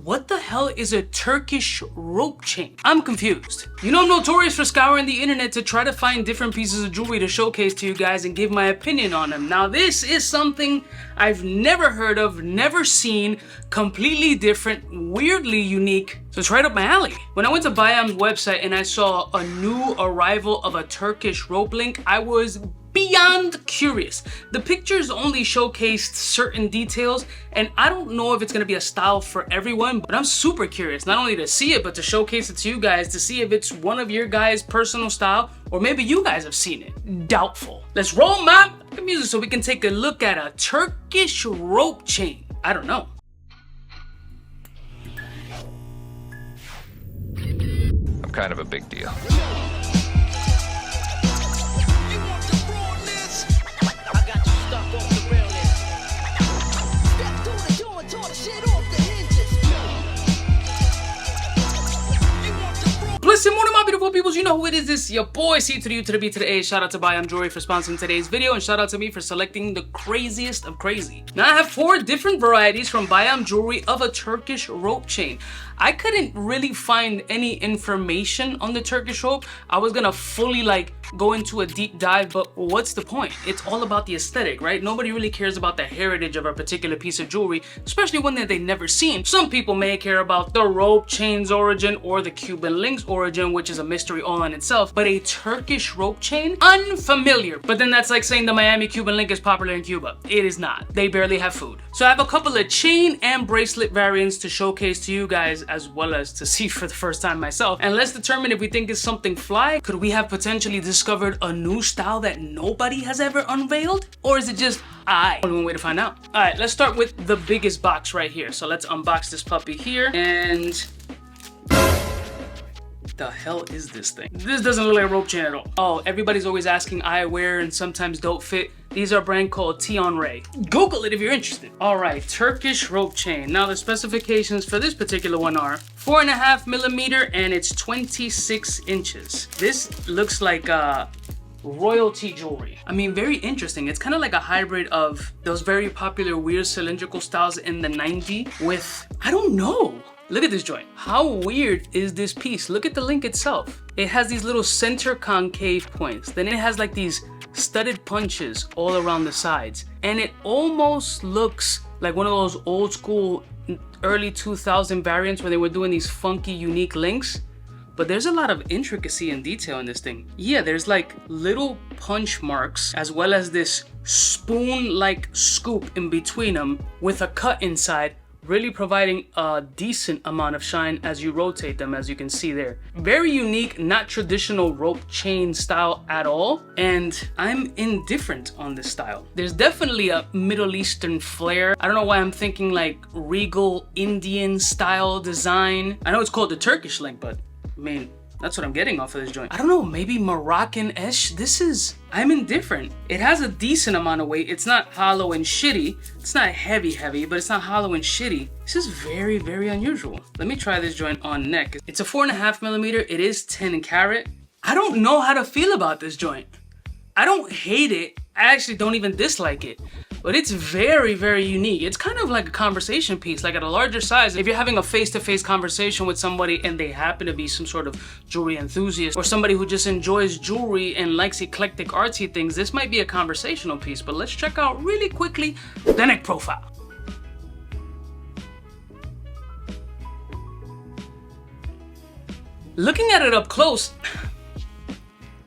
what the hell is a Turkish rope chain? I'm confused. You know I'm notorious for scouring the internet to try to find different pieces of jewelry to showcase to you guys and give my opinion on them. Now this is something I've never heard of, never seen, completely different, weirdly unique. So it's right up my alley. When I went to Bayam's website and I saw a new arrival of a Turkish rope link, I was beyond curious. The pictures only showcased certain details, and I don't know if it's gonna be a style for everyone, but I'm super curious, not only to see it, but to showcase it to you guys to see if it's one of your guys' personal style, or maybe you guys have seen it. Doubtful. Let's roll my music so we can take a look at a Turkish rope chain. I don't know. I'm kind of a big deal. Listen, morning, my beautiful peoples, you know who it is. This your boy C to the U to the B to the A. Shout out to Bayam Jewelry for sponsoring today's video, and shout out to me for selecting the craziest of crazy. Now I have 4 different varieties from Bayam Jewelry of a Turkish rope chain. I couldn't really find any information on the Turkish rope. I was gonna fully go into a deep dive, but what's the point? It's all about the aesthetic, right? Nobody really cares about the heritage of a particular piece of jewelry, especially one that they've never seen. Some people may care about the rope chain's origin or the Cuban link's origin, which is a mystery all in itself, but a Turkish rope chain? Unfamiliar. But then that's like saying the Miami Cuban link is popular in Cuba. It is not. They barely have food. So I have a couple of chain and bracelet variants to showcase to you guys, as well as to see for the first time myself. And let's determine if we think it's something fly. Could we have potentially discovered a new style that nobody has ever unveiled? Or is it just only one way to find out? All right, let's start with the biggest box right here. So let's unbox this puppy here, and the hell is this thing? This doesn't look like a rope chain at all. Oh, everybody's always asking eyewear and sometimes don't fit. These are a brand called Tion Ray. Google it if you're interested. All right, Turkish rope chain. Now the specifications for this particular one are 4.5 millimeter and it's 26 inches. This looks like royalty jewelry. I mean, very interesting. It's kind of like a hybrid of those very popular weird cylindrical styles in the 90s with, I don't know. Look at this joint. How weird is this piece? Look at the link itself. It has these little center concave points. Then it has like these studded punches all around the sides. And it almost looks like one of those old school early 2000 variants where they were doing these funky, unique links. But there's a lot of intricacy and detail in this thing. Yeah, there's like little punch marks as well as this spoon-like scoop in between them with a cut inside, really providing a decent amount of shine as you rotate them, as you can see there. Very unique, not traditional rope chain style at all, and I'm indifferent on this style. There's definitely a Middle Eastern flair. I don't know why I'm thinking like regal Indian style design. I know it's called the Turkish link, but I mean, that's what I'm getting off of this joint. I don't know, maybe Moroccan-ish. I'm indifferent. It has a decent amount of weight. It's not hollow and shitty. It's not heavy, but it's not hollow and shitty. This is very, very unusual. Let me try this joint on neck. It's a 4.5 millimeter. It is 10 karat. I don't know how to feel about this joint. I don't hate it. I actually don't even dislike it. But it's very, very unique. It's kind of like a conversation piece, like at a larger size. If you're having a face-to-face conversation with somebody and they happen to be some sort of jewelry enthusiast or somebody who just enjoys jewelry and likes eclectic artsy things, this might be a conversational piece. But let's check out really quickly the neck profile. Looking at it up close,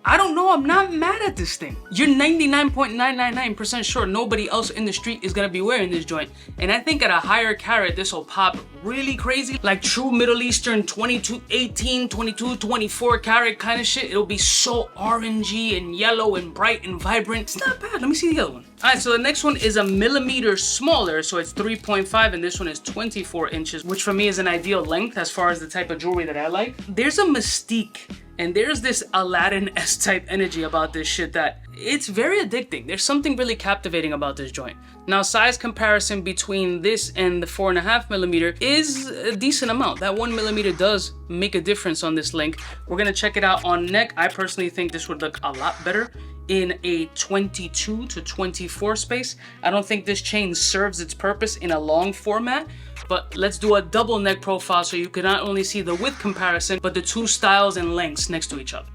I don't know, I'm not mad at this thing. You're 99.999% sure nobody else in the street is gonna be wearing this joint. And I think at a higher carat, this will pop really crazy. Like true Middle Eastern 22, 18, 22, 24 karat kind of shit. It'll be so orangey and yellow and bright and vibrant. It's not bad, let me see the other one. All right, so the next one is a millimeter smaller, so it's 3.5, and this one is 24 inches, which for me is an ideal length as far as the type of jewelry that I like. There's a mystique and there's this Aladdin-esque type energy about this shit that it's very addicting. There's something really captivating about this joint. Now, size comparison between this and the 4.5 millimeter is a decent amount. That 1 millimeter does make a difference on this link. We're gonna check it out on neck. I personally think this would look a lot better in a 22 to 24 space. I don't think this chain serves its purpose in a long format, but let's do a double neck profile so you can not only see the width comparison, but the two styles and lengths next to each other.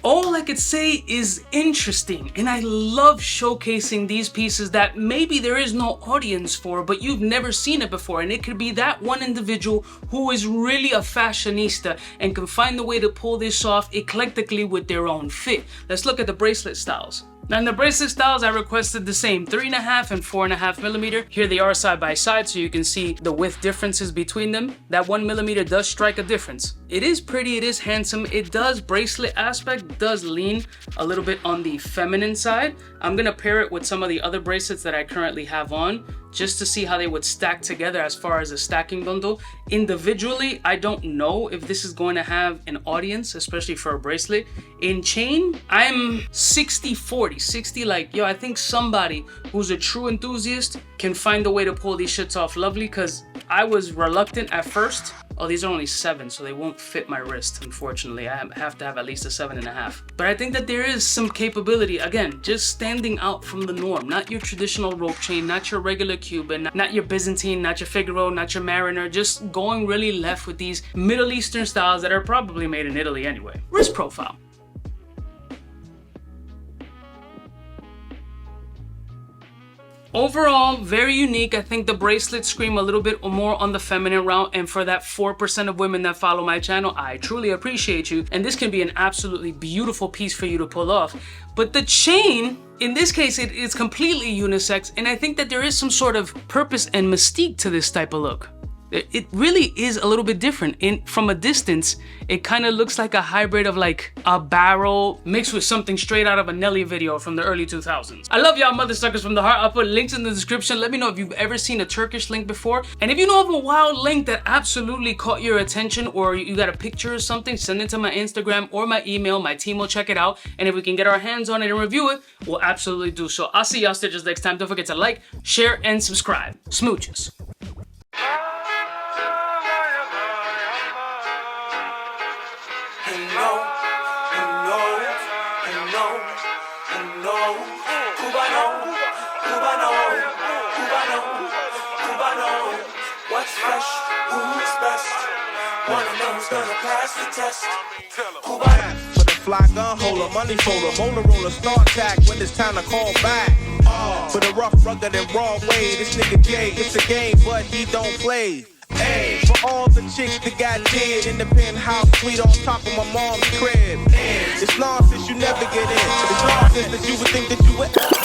All I could say is interesting, and I love showcasing these pieces that maybe there is no audience for, but you've never seen it before, and it could be that one individual who is really a fashionista and can find the way to pull this off eclectically with their own fit. Let's look at the bracelet styles. Now in the bracelet styles, I requested the same 3.5 and 4.5 millimeter. Here they are side by side so you can see the width differences between them. That 1 millimeter does strike a difference. It is pretty, it is handsome. It does, bracelet aspect does lean a little bit on the feminine side. I'm gonna pair it with some of the other bracelets that I currently have on just to see how they would stack together as far as a stacking bundle. Individually, I don't know if this is going to have an audience, especially for a bracelet. In chain, I'm 60-40. 60 like, yo, I think somebody who's a true enthusiast can find a way to pull these shits off lovely, because I was reluctant at first. Oh, these are only 7, so they won't fit my wrist, unfortunately. I have to have at least a 7.5. But I think that there is some capability, again, just standing out from the norm. Not your traditional rope chain, not your regular Cuban, not your Byzantine, not your Figaro, not your Mariner. Just going really left with these Middle Eastern styles that are probably made in Italy anyway. Wrist profile. Overall, very unique. I think the bracelets scream a little bit more on the feminine route, and for that 4% of women that follow my channel, I truly appreciate you, and this can be an absolutely beautiful piece for you to pull off. But the chain, in this case, it is completely unisex, and I think that there is some sort of purpose and mystique to this type of look. It really is a little bit different. From a distance, it kind of looks like a hybrid of like a barrel mixed with something straight out of a Nelly video from the early 2000s. I love y'all mother suckers from the heart. I'll put links in the description. Let me know if you've ever seen a Turkish link before. And if you know of a wild link that absolutely caught your attention, or you got a picture or something, send it to my Instagram or my email. My team will check it out. And if we can get our hands on it and review it, we'll absolutely do so. I'll see y'all stitches next time. Don't forget to like, share, and subscribe. Smooches. Cubaknow, what's fresh, who's best? Wanna know who's gonna pass the test? Cuban. For the fly gun holder, money folder, Motorola, start tack when it's time to call back. For the rough, rugged, and raw way, this nigga Jay, it's a game, but he don't play. Ay, for all the chicks that got dead in the penthouse suite on top of my mom's crib. It's nonsense you never get in. It's nonsense that you would think that you would.